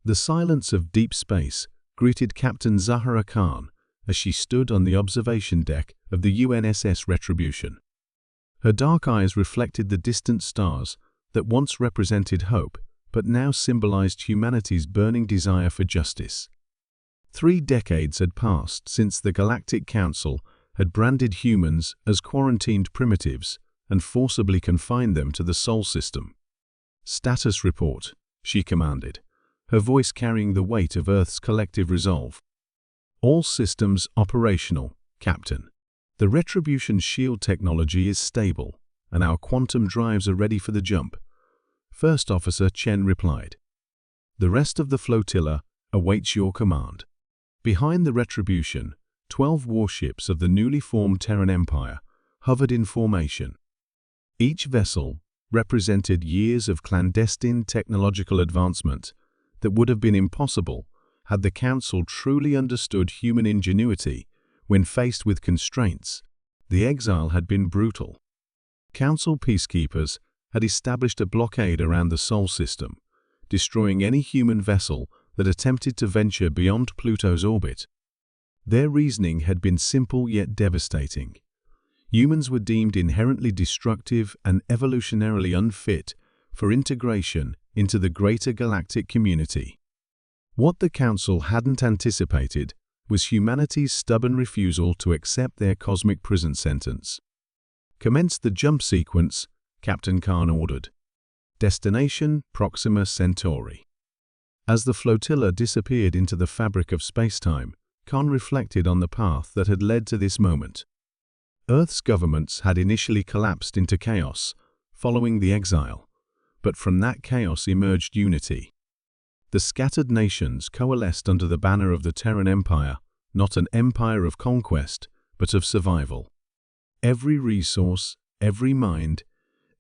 The silence of deep space greeted Captain Zahra Khan as she stood on the observation deck of the UNSS Retribution. Her dark eyes reflected the distant stars that once represented hope but now symbolized humanity's burning desire for justice. 3 decades had passed since the Galactic Council had branded humans as quarantined primitives and forcibly confined them to the Sol system. "Status report," she commanded, her voice carrying the weight of Earth's collective resolve. "All systems operational, Captain. The Retribution shield technology is stable, and our quantum drives are ready for the jump." First Officer Chen replied. "The rest of the flotilla awaits your command." Behind the Retribution, 12 warships of the newly formed Terran Empire hovered in formation. Each vessel represented years of clandestine technological advancement that would have been impossible had the Council truly understood human ingenuity when faced with constraints. The exile had been brutal. Council peacekeepers had established a blockade around the Sol system, destroying any human vessel that attempted to venture beyond Pluto's orbit. Their reasoning had been simple yet devastating. Humans were deemed inherently destructive and evolutionarily unfit for integration into the greater galactic community. What the Council hadn't anticipated was humanity's stubborn refusal to accept their cosmic prison sentence. "Commence the jump sequence," Captain Khan ordered. "Destination Proxima Centauri." As the flotilla disappeared into the fabric of spacetime, Khan reflected on the path that had led to this moment. Earth's governments had initially collapsed into chaos following the exile, but from that chaos emerged unity. The scattered nations coalesced under the banner of the Terran Empire, not an empire of conquest, but of survival. Every resource, every mind,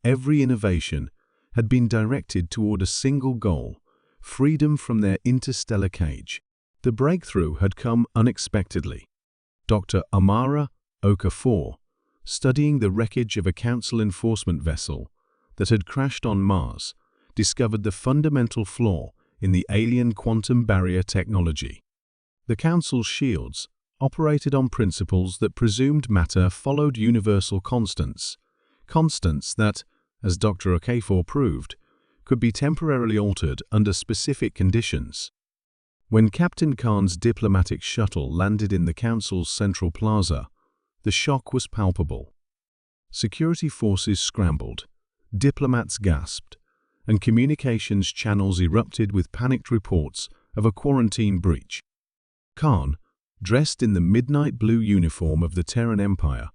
every innovation had been directed toward a single goal: freedom from their interstellar cage. The breakthrough had come unexpectedly. Dr. Amara Okafor, studying the wreckage of a Council enforcement vessel that had crashed on Mars, discovered the fundamental flaw in the alien quantum barrier technology. The Council's shields operated on principles that presumed matter followed universal constants that, as Dr. Okafor proved, could be temporarily altered under specific conditions. When Captain Khan's diplomatic shuttle landed in the Council's central plaza, the shock was palpable. Security forces scrambled, diplomats gasped, and communications channels erupted with panicked reports of a quarantine breach. Khan, dressed in the midnight blue uniform of the Terran Empire,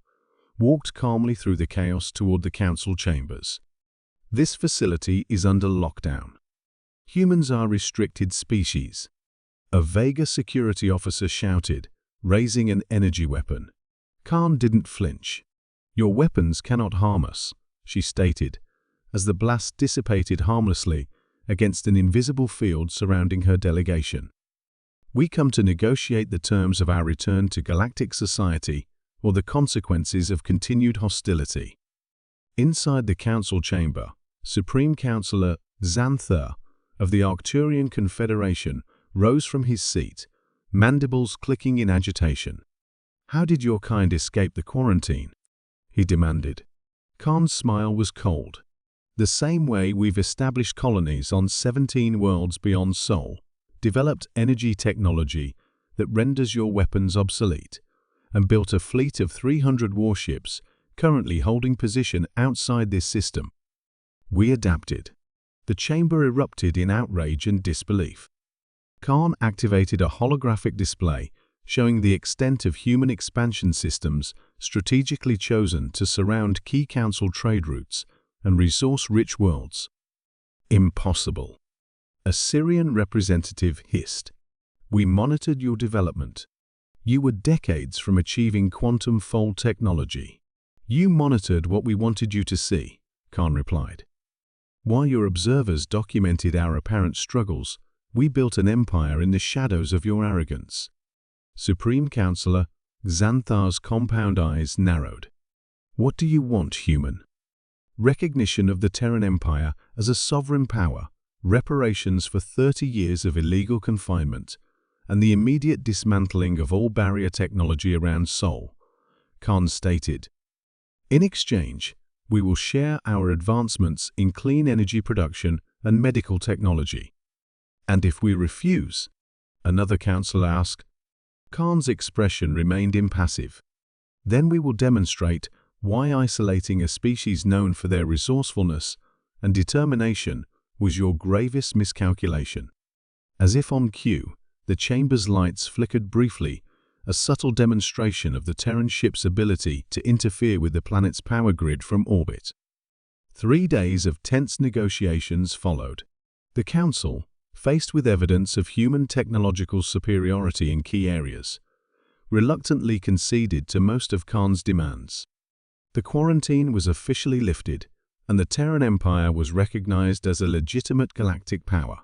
walked calmly through the chaos toward the Council chambers. "This facility is under lockdown. Humans are restricted species," a Vega security officer shouted, raising an energy weapon. Khan didn't flinch. "Your weapons cannot harm us," she stated, as the blast dissipated harmlessly against an invisible field surrounding her delegation. "We come to negotiate the terms of our return to galactic society or the consequences of continued hostility." Inside the Council chamber, Supreme Counselor Xanthar of the Arcturian Confederation rose from his seat, mandibles clicking in agitation. "How did your kind escape the quarantine?" he demanded. Khan's smile was cold. "The same way we've established colonies on 17 worlds beyond Sol, developed energy technology that renders your weapons obsolete, and built a fleet of 300 warships currently holding position outside this system. We adapted." The chamber erupted in outrage and disbelief. Khan activated a holographic display showing the extent of human expansion systems strategically chosen to surround key Council trade routes and resource-rich worlds. "Impossible," a Syrian representative hissed. "We monitored your development. You were decades from achieving quantum fold technology." "You monitored what we wanted you to see," Khan replied. "While your observers documented our apparent struggles, we built an empire in the shadows of your arrogance." Supreme Counselor Xanthar's compound eyes narrowed. "What do you want, human?" "Recognition of the Terran Empire as a sovereign power reparations for 30 years of illegal confinement, and the immediate dismantling of all barrier technology around Sol. Khan stated, "In exchange, we will share our advancements in clean energy production and medical technology." "And if we refuse?" another councillor asked. Khan's expression remained impassive. "Then we will demonstrate why isolating a species known for their resourcefulness and determination was your gravest miscalculation." As if on cue, the chamber's lights flickered briefly, a subtle demonstration of the Terran ship's ability to interfere with the planet's power grid from orbit. 3 days of tense negotiations followed. The Council, faced with evidence of human technological superiority in key areas, reluctantly conceded to most of Khan's demands. The quarantine was officially lifted, and the Terran Empire was recognized as a legitimate galactic power.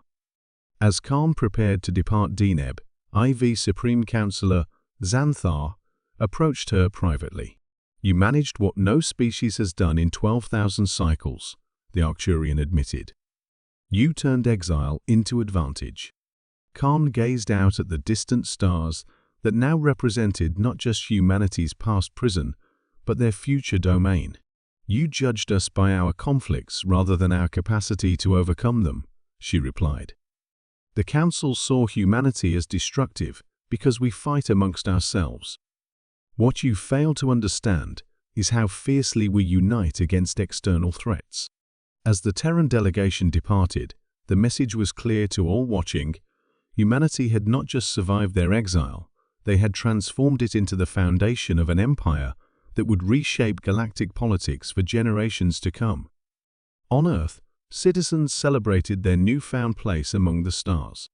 As Khan prepared to depart Deneb, IV Supreme Councillor Xanthar approached her privately. "You managed what no species has done in 12,000 cycles," the Arcturian admitted. "You turned exile into advantage." Khan gazed out at the distant stars that now represented not just humanity's past prison, but their future domain. "You judged us by our conflicts rather than our capacity to overcome them," she replied. "The Council saw humanity as destructive because we fight amongst ourselves. What you fail to understand is how fiercely we unite against external threats." As the Terran delegation departed, the message was clear to all watching. Humanity had not just survived their exile, they had transformed it into the foundation of an empire that would reshape galactic politics for generations to come. On Earth, citizens celebrated their newfound place among the stars.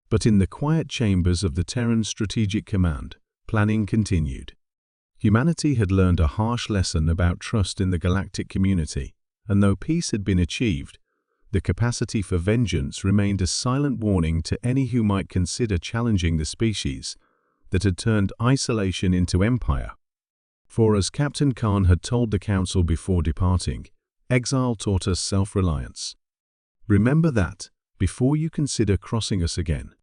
But in the quiet chambers of the Terran Strategic Command, planning continued. Humanity had learned a harsh lesson about trust in the galactic community, and though peace had been achieved, the capacity for vengeance remained a silent warning to any who might consider challenging the species that had turned isolation into empire. For as Captain Khan had told the Council before departing, exile taught us self-reliance. "Remember that, before you consider crossing us again."